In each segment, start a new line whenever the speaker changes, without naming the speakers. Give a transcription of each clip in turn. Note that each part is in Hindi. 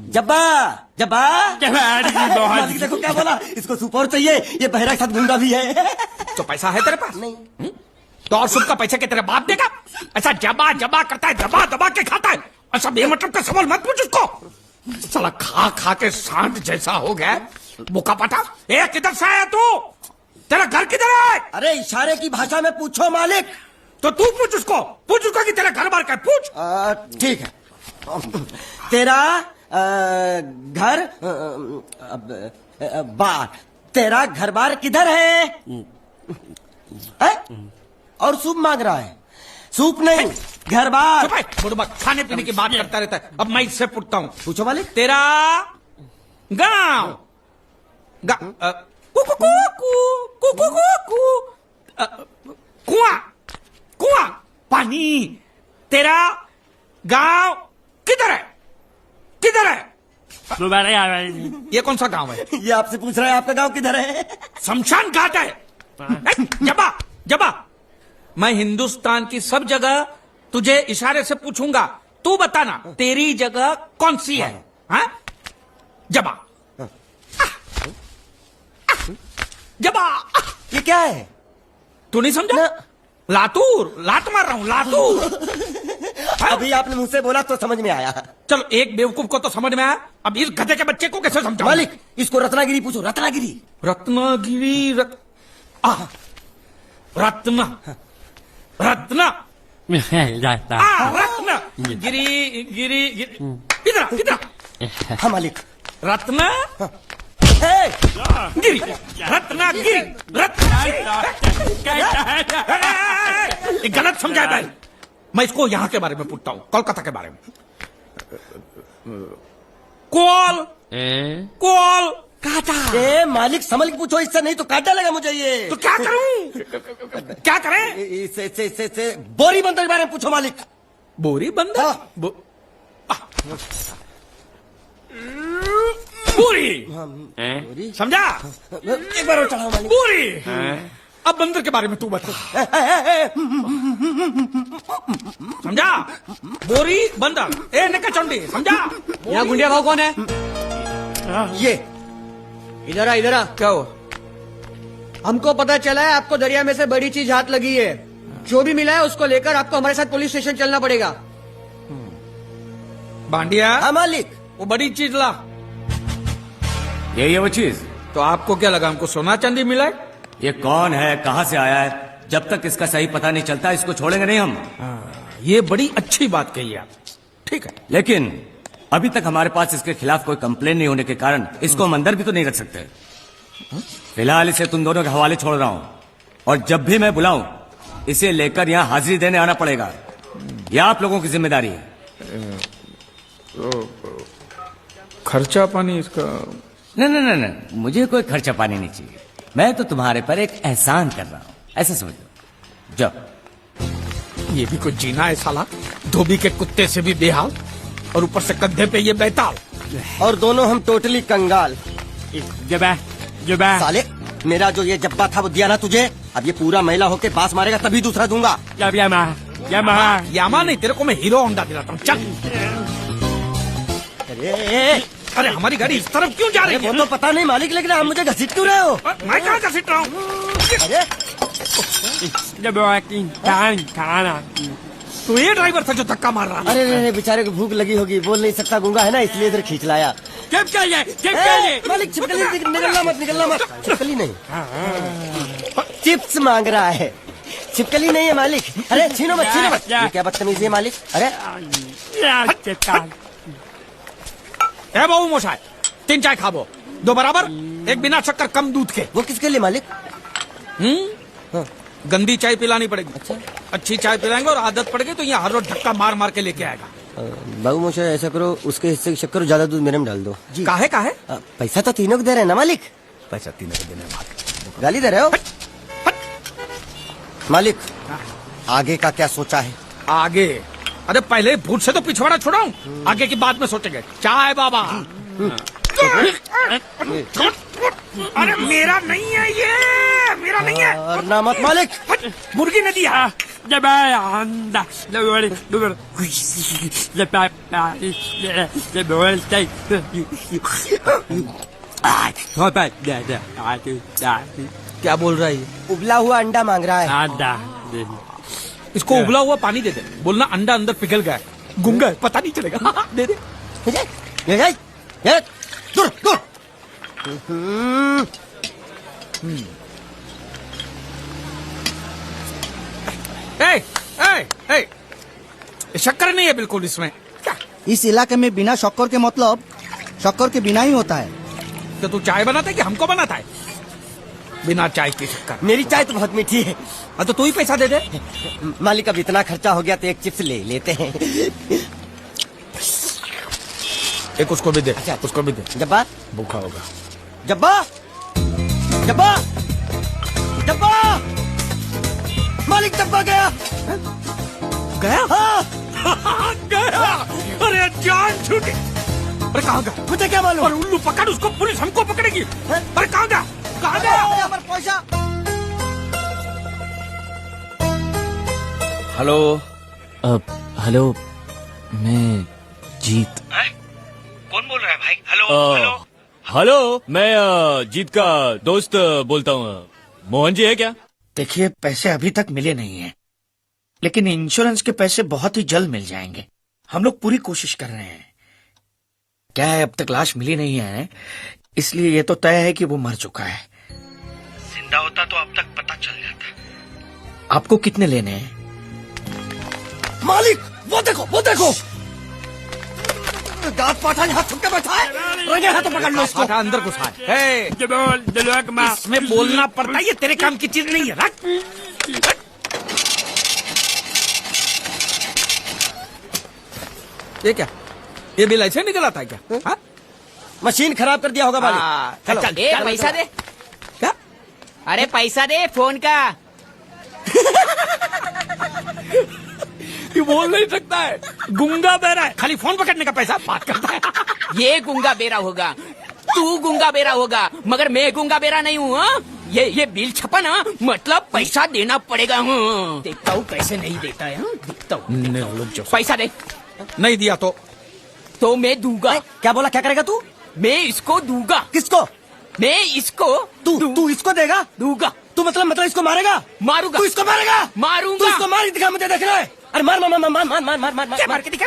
जब्बा जब्बा मालिक देखो क्या बोला, इसको सूप और चाहिए, ये बहरा के साथ गूंगा भी है।
तो पैसा है तेरे पास?
नहीं।
तो और सूप का पैसा क्या तेरे बाप देगा? ऐसा जबा जबा करता है, दबा दबा के खाता है। ऐसा बेमतलब का सवाल मत पूछ उसको। साला खा खा के सांड जैसा हो गया, मुका पटा। ए किधर से आया तू? तेरा घर किधर है?
अरे इशारे की भाषा में पूछो मालिक।
तो तू पूछ उसको कि तेरा घर बार का है, पूछ।
ठीक है, तेरा घर बार, तेरा घर बार किधर है? और सूप मांग रहा है, सूप नहीं घर बार।
बुढ़बा खाने पीने की बात करता रहता है। अब मैं इससे पूछता हूँ,
पूछो मालिक।
तेरा गाँव कुआं कुआं पानी, तेरा गांव किधर है? किधर है? ये कौन सा गांव है?
ये आपसे पूछ रहा है आपका गांव किधर है?
शमशान घाट है। जबा जबा, मैं हिंदुस्तान की सब जगह तुझे इशारे से पूछूंगा, तू बताना तेरी जगह कौन सी है? हाँ? जबा जबा।
ये क्या है?
तू नहीं समझा? लातूर, लात मार रहा हूं, लातूर।
अभी आपने मुझसे बोला तो समझ में आया।
चलो एक बेवकूफ को तो समझ में आया, अब इस गधे के बच्चे को कैसे समझाऊं?
मालिक इसको रत्नागिरी पूछो, रत्नागिरी।
रत्नागिरी रत्ना रत्ना रत्ना गिरी गिरी इधर इधर।
हाँ मालिक।
रत्ना गिरी, रत्ना गिरी, रत्ना गलत समझा भाई। मैं इसको यहाँ के बारे में पूछता हूँ, कोलकाता के बारे में। कोल कोल काटा।
मालिक समझ के पूछो, इससे नहीं तो काट डालेगा मुझे ये।
तो क्या करूं? क्या करें?
इससे बोरी बंदर के बारे में पूछो मालिक।
बोरी बंदर? पूरी समझा?
एक बार और चढ़ाओ मालिक।
पूरी। अब बंदर के बारे में तू बता। समझा? बोरी बंदर, ए निकल चंडी, समझा?
यहाँ गुंडिया भाव कौन है?
ये
इधर आ, इधर आ।
क्या हुआ?
हमको पता चला है आपको दरिया में से बड़ी चीज हाथ लगी है। जो भी मिला है उसको लेकर आपको हमारे साथ पुलिस स्टेशन चलना पड़ेगा।
बांडिया।
हाँ मालिक।
वो बड़ी चीज ला।
यही है वो चीज?
तो आपको क्या लगा हमको सोना चांदी मिला है?
ये कौन है, कहाँ से आया है? जब तक इसका सही पता नहीं चलता इसको छोड़ेंगे नहीं हम।
ये बड़ी अच्छी बात कही आप। ठीक है,
लेकिन अभी तक हमारे पास इसके खिलाफ कोई कंप्लेन नहीं होने के कारण इसको हम अंदर भी तो नहीं रख सकते। फिलहाल इसे तुम दोनों के हवाले छोड़ रहा हूँ, और जब भी मैं बुलाऊं इसे लेकर यहाँ हाजिरी देने आना पड़ेगा। यह आप लोगों की जिम्मेदारी है।
खर्चा पानी इसका?
नहीं, मुझे कोई खर्चा पानी नहीं चाहिए। मैं तो तुम्हारे पर एक एहसान कर रहा हूँ, ऐसा समझ लो। जाओ।
ये भी कुछ जीना है साला, धोबी के कुत्ते से भी बेहाल, और ऊपर से कंधे पे ये बैताल,
और दोनों हम टोटली कंगाल।
जबा जबा।
साले मेरा जो ये जब्बा था वो दिया ना तुझे, अब ये पूरा महिला होके बास मारेगा तभी दूसरा दूंगा।
यामा नहीं, तेरे को मैं हीरो होंडा दिलाता हूँ, चल। अरे हमारी गाड़ी इस तरफ क्यों जा रही है?
वो तो पता नहीं मालिक, लेकिन आप मुझे घसीट क्यों रहे हो?
मैं कहाँ घसीट रहा हूँ? तो ये ड्राइवर था जो धक्का मार रहा।
अरे बेचारे को भूख लगी होगी, बोल नहीं सकता, गूंगा है ना, इसलिए इधर खींच लाया। मालिक छिपकली निकलना मत। छिपकली नहीं, चिप्स मांग रहा है, छिपकली नहीं है मालिक। अरे छीनो मत। ये क्या बदतमीजी है मालिक? अरे
ए बाबू मोशाय, 3 चाय खाबो, 2 बराबर, 1 बिना शक्कर कम दूध के।
वो किसके लिए मालिक?
गंदी चाय पिलानी पड़ेगी।
अच्छा,
अच्छी चाय पिलाएंगे और आदत पड़ गई तो यहाँ हर रोज धक्का मार मार के लेके आएगा।
बाबू मोशा ऐसा करो, उसके हिस्से की शक्कर ज्यादा दूध मेरे में डाल दो।
काहे?
पैसा तो तीनों को दे रहे हैं ना मालिक?
पैसा तीनों को देने वाले।
गाली दे रहे हो मालिक? आगे का क्या सोचा है?
आगे? अरे पहले भूत से तो पिछवाड़ा छुड़ाऊं, आगे की बात में सोचेंगे। चाय बाबा। अरे मेरा नहीं है ये, मेरा नहीं है।
और ना मत मालिक।
मुर्गी ने दिया। क्या बोल रहा है ये?
उबला हुआ अंडा मांग रहा है।
इसको उबला हुआ पानी दे दे, बोलना अंडा अंदर पिघल गया है, गुंगा है, पता नहीं चलेगा। दे दे।
दूर दूर।
शक्कर नहीं है बिल्कुल इसमें। क्या?
इस इलाके में बिना शक्कर के मतलब शक्कर के बिना ही होता है।
तो तू चाय बनाता है कि हमको बनाता है? बिना चाय की शक्कर।
मेरी चाय तो बहुत मीठी है।
हाँ तो तू ही पैसा दे दे।
मालिक अब इतना खर्चा हो गया तो एक चिप्स ले लेते हैं।
एक उसको भी दे।
अच्छा।
उसको भी दे,
जब्बा
भूखा होगा।
जब्बा जब्बा जब्बा मालिक जब्बा गया।
गया?
हाँ
गया। अरे जान छूटी। अरे कहाँ गया?
मुझे क्या मालूम।
और उल्लू पकड़ उसको, पुलिस हमको पकड़ेगी। अरे कहाँ गया? कहाँ गया?
पैसा।
हेलो। हेलो, मैं जीत।
कौन बोल रहा है भाई? हेलो।
हेलो, मैं जीत का दोस्त बोलता हूँ। मोहन जी है क्या?
देखिए, पैसे अभी तक मिले नहीं हैं, लेकिन इंश्योरेंस के पैसे बहुत ही जल्द मिल जाएंगे। हम लोग पूरी कोशिश कर रहे हैं। क्या है, अब तक लाश मिली नहीं है, इसलिए ये तो तय है कि वो मर चुका है। जिंदा होता तो अब तक पता चल जाता। आपको कितने लेने हैं?
मालिक वो देखो दांत पाठा यहाँ थुक के बैठा है। रंगे हाथों पकड़ लो इसको।
अंदर घुसा है। इसमें बोलना पड़ता है, ये तेरे काम की चीज नहीं है। रख। ये क्या? ये बिल ऐसे निकल आता है क्या? हाँ?
मशीन खराब कर दिया होगा मालिक। चलो।
चल,
ए पैसा दे।
क्या?
अरे पैसा दे फोन का।
ये बोल नहीं सकता है, गुंगा बहरा है, खाली फोन पकड़ने का पैसा बात करता है।
ये गुंगा बेरा होगा, तू गुंगा बेरा होगा, मगर मैं गुंगा बेरा नहीं हूँ। हाँ? ये बिल छपा ना, मतलब पैसा देना पड़ेगा। हूँ देखता हूँ कैसे नहीं देता है। हाँ? देखता हूँ। पैसा दे।
नहीं दिया
तो मैं दूंगा।
क्या बोला? क्या करेगा तू?
मैं इसको दूंगा।
किसको?
मैं इसको
तू इसको देगा?
दूंगा।
तू मतलब इसको मारेगा?
मारूंगा।
तू इसको मारेगा?
मारूंगा।
तू इसको मार दिखा, मुझे देख रहा है। अरे मार मार मार मार मार मार मार मार
क्या? मार के दिखा।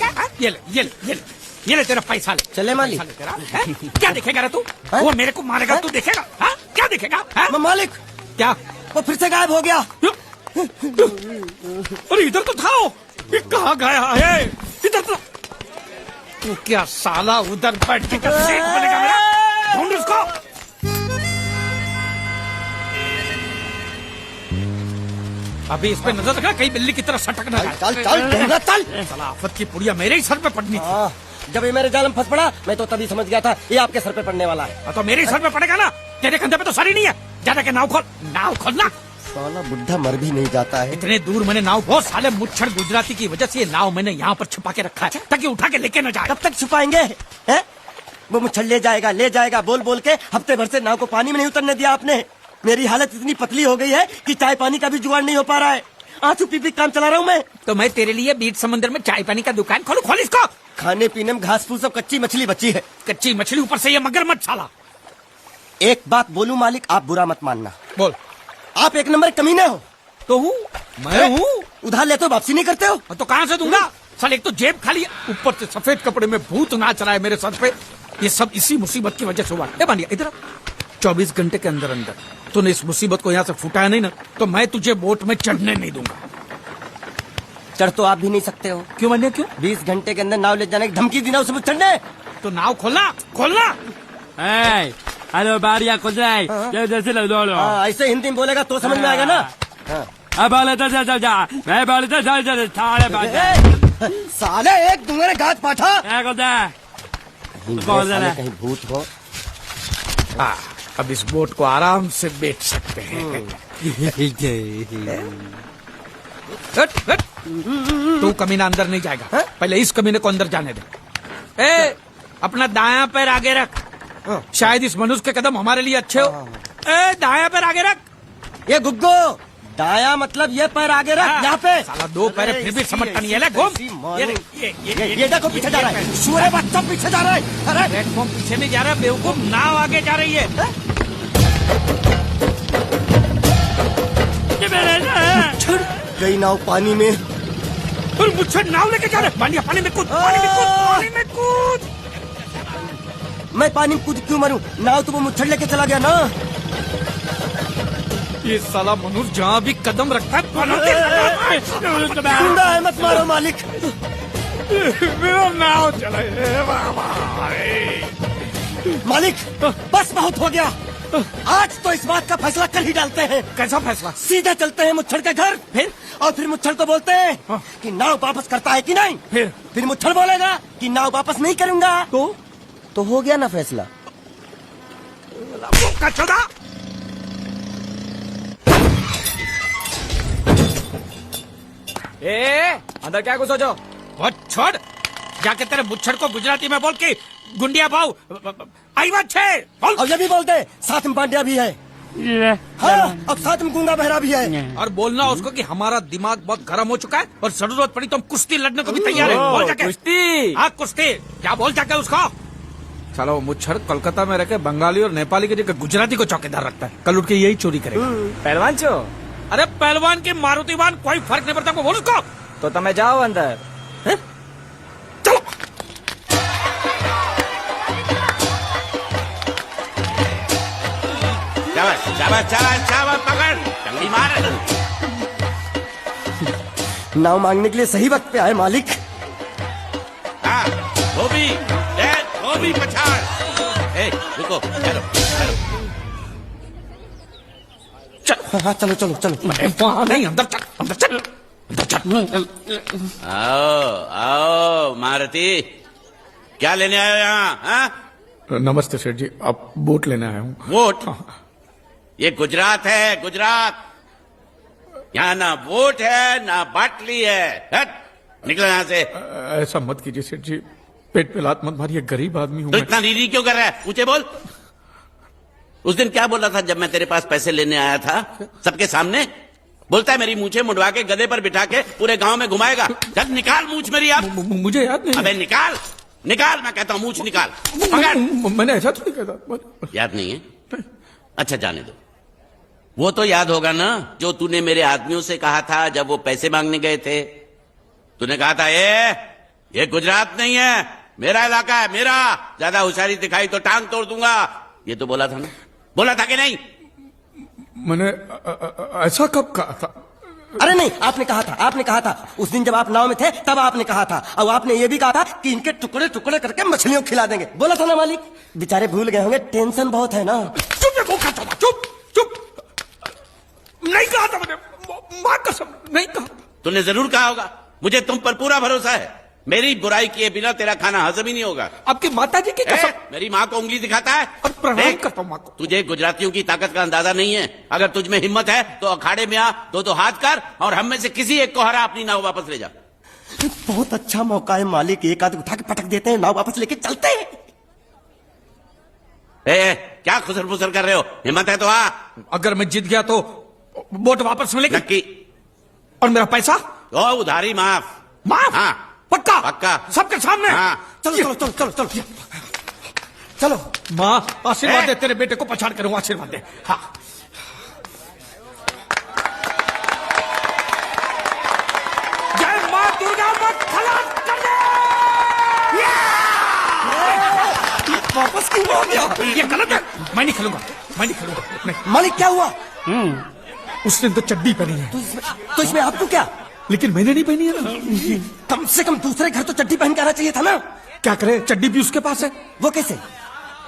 हाँ? ये ले तेरा पैसा ले।
चले मालिक।
पैसा ले तेरा। हैं? क्या देखेगा रे तू? वो मेरे को मारेगा, तू देखेगा? हाँ? क्या देखेगा? हाँ?
मालिक
क्या?
वो फिर से गायब हो गया।
अरे इधर तो था वो। ये कहाँ गया है? इधर तो। तू क्या साला उधर बैठ के सेठ बनेगा मेरा? ढूंढ उसको। अभी इस पे नजर रखना, कहीं बिल्ली की तरह सटक ना
चल ढूंढना, चल।
साला आफत की पुड़िया मेरे ही सर पे पड़नी थी।
जब ये मेरे जाल में फंस पड़ा, मैं तो तभी समझ गया था ये आपके सर पे पड़ने वाला है।
तो मेरे ही सर पे पड़ेगा ना, तेरे कंधे पे तो सर ही नहीं है। ज्यादा के नाव खोलना।
साला बुढ़ा मर भी नहीं जाता है।
इतने दूर मैंने नाव, बहुत साले मुच्छर गुजराती की वजह से ये नाव मैंने यहाँ पर छुपा के रखा है, ताकि उठा के लेके न जाए।
कब तक छुपाएंगे? हैं? वो मुच्छर ले जाएगा बोल बोल के हफ्ते भर से नाव को पानी में नहीं उतरने दिया आपने। मेरी हालत इतनी पतली हो गई है कि चाय पानी का भी जुगाड़ नहीं हो पा रहा है। आंसू पी काम चला रहा हूँ मैं।
तो मैं तेरे लिए बीच समंदर में चाय पानी का दुकान खोलूं? खोल इसको।
खाने पीने में घास फूस सब कच्ची मछली बची है।
कच्ची मछली, ऊपर से ये मगरमच्छ साला।
एक बात बोलूं मालिक, आप बुरा मत मानना।
बोल।
आप एक नंबर कमीने हो।
तो हूँ मैं हूँ।
उधार लेते हो, वापसी नहीं करते हो।
तो कहाँ से दूंगा? साले एक तो जेब खाली है, ऊपर से सफेद कपड़े में भूत नाच रहा है मेरे सर पे। ये सब इसी मुसीबत की वजह से हुआ। ए बानिया इधर 24 घंटे के अंदर तूने इस मुसीबत को यहाँ से फुटाया नहीं ना, तो मैं तुझे बोट में चढ़ने नहीं दूंगा।
चढ़ तो आप भी नहीं सकते हो।
क्यों मानिया? क्यों?
20 घंटे के अंदर नाव ले जाने की धमकी दी ना उसे चढ़ने।
तो नाव खोलना।
हेलो, बारिया खोल जाए। जैसे लग दो।
ऐसे हिंदी में बोलेगा तो समझ में आएगा ना।
अब
साले एक दूंगे गाज पाठा। कहीं भूत हो।
अब इस बोट को आराम से बेच सकते हैं। तू कमीना अंदर नहीं जाएगा, पहले इस कमीने को अंदर जाने दे। ए, अपना दायां पैर आगे रख, शायद इस मनुष्य के कदम हमारे लिए अच्छे हो। ए, दायां पैर आगे रख।
ये गुग्गो दाया मतलब ये पैर आगे रख यहाँ पे।
साला दो पैर फिर भी समझता नहीं है। ले घूम।
ये देखो पीछे जा रहा है, सूर्य बच्चा पीछे जा रहा है। अरे
प्लेटफॉर्म पीछे नहीं जा रहा बेवकूफ, नाव आगे जा रही है।
छड़ गई नाव पानी में।
और मुझसे नाव लेके जा रहे। पानी में कूद, पानी में कूद, पानी में कूद।
मैं पानी में कूद क्यों मरूं? नाव तो वो मुच्छड़ लेके चला गया ना।
ये साला मनुष्य जहाँ भी कदम रखता है
गुंडा है, मत मारो मालिक।
मेरा नाव चला।
मालिक बस बहुत हो गया। आज तो इस बात का फैसला कर ही डालते हैं।
कैसा फैसला?
सीधे चलते हैं मुच्छड़ के घर, फिर मुच्छड़ को बोलते हैं कि नाव वापस करता है कि नहीं। फिर मुच्छड़ बोलेगा कि नाव वापस नहीं करूंगा। तो हो गया ना फैसला।
कचौड़ा।
अंदर क्या घुसो जो?
वो छोड़, जाके तेरे मुच्छड़ को गुजराती में बोल के गुंडिया भाव आई बात छे बोल।
और ये भी बोलते हैं साथ में पांड्या भी है। हाँ, अब साथ में गूंगा बहरा भी है।
और बोलना उसको कि हमारा दिमाग बहुत गर्म हो चुका है और जरूरत पड़ी तो हम कुश्ती लड़ने को भी तैयार है। बोल जाके
कुश्ती।
हाँ कुश्ती, क्या बोल जाके उसको। चलो वो मुच्छड़ कोलकाता में रहकर बंगाली और नेपाली की जगह गुजराती को चौकीदार रखता है। कल उठ के यही चोरी करेगा।
पहलवान छो?
अरे पहलवान की मारुतिवान कोई फर्क नहीं पड़ता। बोल उसको।
तो તમે જાઓ અંદર।
चलो
शाबाश शाबाश शाबाश शाबाश, पकड़ चंगी मार।
नाव मांगने के लिए सही वक्त पे आए मालिक।
हाँ धोबी पछाड़। रुको चलो चलो।
हाँ चलो चलो चलो।
वहाँ नहीं, अंदर चल, अंदर चल, अंदर चल।
आओ आओ मारुति, क्या लेने आए हो यहाँ? हाँ?
नमस्ते सेठ जी, आप बोट लेने आया हूँ।
वोट? ये गुजरात है, गुजरात। यहाँ ना वोट है ना बाटली है। हट, निकलो यहाँ से।
ऐसा मत कीजिए सेठ जी, पेट पे लात मत मारिए, गरीब आदमी हूँ
तो
मैं।
इतना रीरी क्यों कर रहा है? ऊंचे बोल। उस दिन क्या बोला था जब मैं तेरे पास पैसे लेने आया था सबके सामने? बोलता है मेरी मूछें मुंडवा के गधे पर बिठा के पूरे गांव में घुमाएगा। चल निकाल मूछ मेरी आप।
मुझे याद नहीं।
अबे निकाल निकाल, मैं कहता हूँ मूछ निकाल। पकड़।
मैंने ऐसा थोड़ी कहता।
याद नहीं है? अच्छा जाने दो। वो तो याद होगा ना जो तूने मेरे आदमियों से कहा था जब वो पैसे मांगने गए थे। तूने कहा था ये गुजरात नहीं है, मेरा इलाका है, मेरा। ज्यादा होशियारी दिखाई तो टांग तोड़ दूंगा। ये तो बोला था ना? बोला था कि नहीं?
मैंने ऐसा कब कहा था?
अरे नहीं, आपने कहा था उस दिन जब आप नाव में थे तब आपने कहा था। और आपने ये भी कहा था कि इनके टुकड़े टुकड़े करके मछलियों को खिला देंगे। बोला था ना मालिक? बेचारे भूल गए होंगे, टेंशन बहुत है ना।
चुप चुप। नहीं कहा था मैंने, मां कसम नहीं कहा।
तूने जरूर कहा होगा। मुझे तुम पर पूरा भरोसा है। मेरी बुराई किए बिना तेरा खाना हजम ही नहीं होगा।
आपकी माता जी की कसम।
मेरी माँ को उंगली दिखाता है।
और प्रणाम करता हूँ माँ को।
तुझे गुजरातियों की ताकत का अंदाजा नहीं है। अगर तुझ में हिम्मत है तो अखाड़े में आ, दो हाथ कर और हम में से किसी एक को हरा, अपनी नाव वापस ले जा।
बहुत अच्छा मौका है मालिक, एक आध उठा के पटक देते हैं, नाव वापस लेके चलते हैं।
क्या खुसर फुसर कर रहे हो? हिम्मत है तो आ।
अगर मैं जीत गया तो बोट वापस मिलेगी?
नक्की।
और मेरा पैसा?
तो उधारी माफ।
माफ?
हाँ
पक्का?
पक्का।
सबके सामने?
हाँ।
चलो चलो चलो चलो चलो चलो।
माँ आशीर्वाद दे, तेरे बेटे को पछाड़ करूँ, आशीर्वाद दे। हाँ जय माँ दुर्गा, मत खलास कर दे।
वापस क्यों हो गया?
ये गलत है, मैं नहीं खेलूंगा, मैं नहीं खेलूंगा। नहीं।
मालिक क्या हुआ?
उसने तो चड्डी पहनी है।
तो इसमें आपको क्या?
लेकिन मैंने नहीं पहनी है ना।
कम से कम दूसरे घर तो चड्डी पहन के आना चाहिए था ना।
क्या करे, चड्डी भी उसके पास है।
वो कैसे?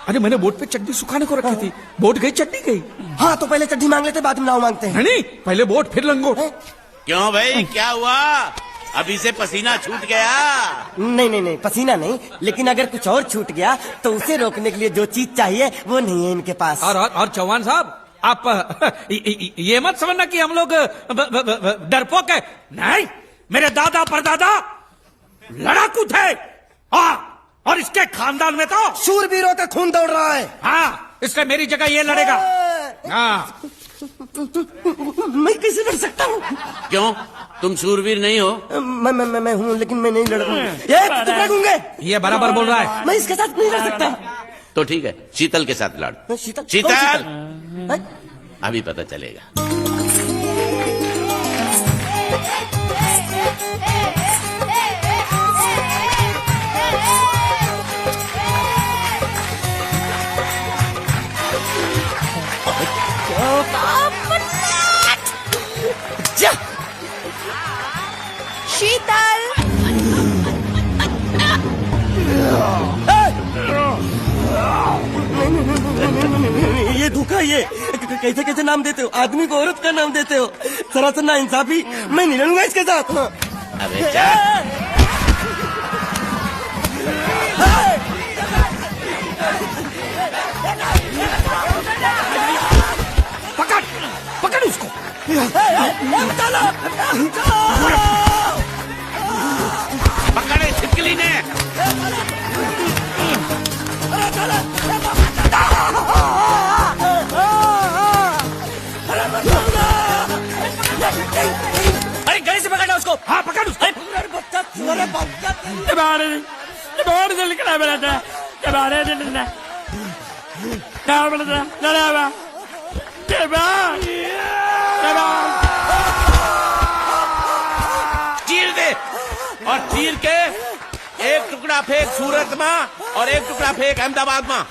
अरे मैंने बोट पे चड्डी सुखाने को रखी थी, बोट गई चड्डी गई।
हाँ तो पहले चड्डी मांग लेते, बाद में नाव मांगते हैं।
नहीं, पहले बोट फिर लंगोट।
क्यों भाई, क्या हुआ? अभी से पसीना छूट गया?
नहीं पसीना नहीं, लेकिन अगर कुछ और छूट गया तो उसे रोकने के लिए जो चीज चाहिए वो नहीं है इनके पास।
और चौहान साहब, आप ये मत समझना कि हम लोग डरपोक है। नहीं, मेरे दादा परदादा लड़ाकू थे। हाँ, और इसके खानदान में तो
शूरवीरों का खून दौड़ रहा है।
हाँ, इसलिए मेरी जगह ये लड़ेगा। हाँ
मैं कैसे लड़ सकता हूँ?
क्यों? तुम शूरवीर नहीं हो?
मैं हूँ, लेकिन मैं नहीं लड़ ये टुकड़ा गूंगे।
ये बराबर बोल रहा है।
मैं इसके साथ नहीं लड़ सकता।
तो ठीक है, शीतल के साथ लड़।
शीतल?
शीतल!
कौन शीतल?
अभी पता चलेगा।
जा।
शीतल,
ये धोखा, ये कैसे कैसे नाम देते हो? आदमी को औरत का नाम देते हो, सरासर ना इंसाफी। मैं नहीं लड़ूंगा इसके साथ।
अबे जा।
पकड़ पकड़ उसको।
पकड़े छिपकली ने।
अरे गले से पकड़ना उसको। हाँ पकड़ उसको। बाहर से निकला मेरा था। बाहर से निकला। क्या बोला था?
चीर दे, और चीर के एक टुकड़ा फेंक सूरत में और एक टुकड़ा फेंक अहमदाबाद में।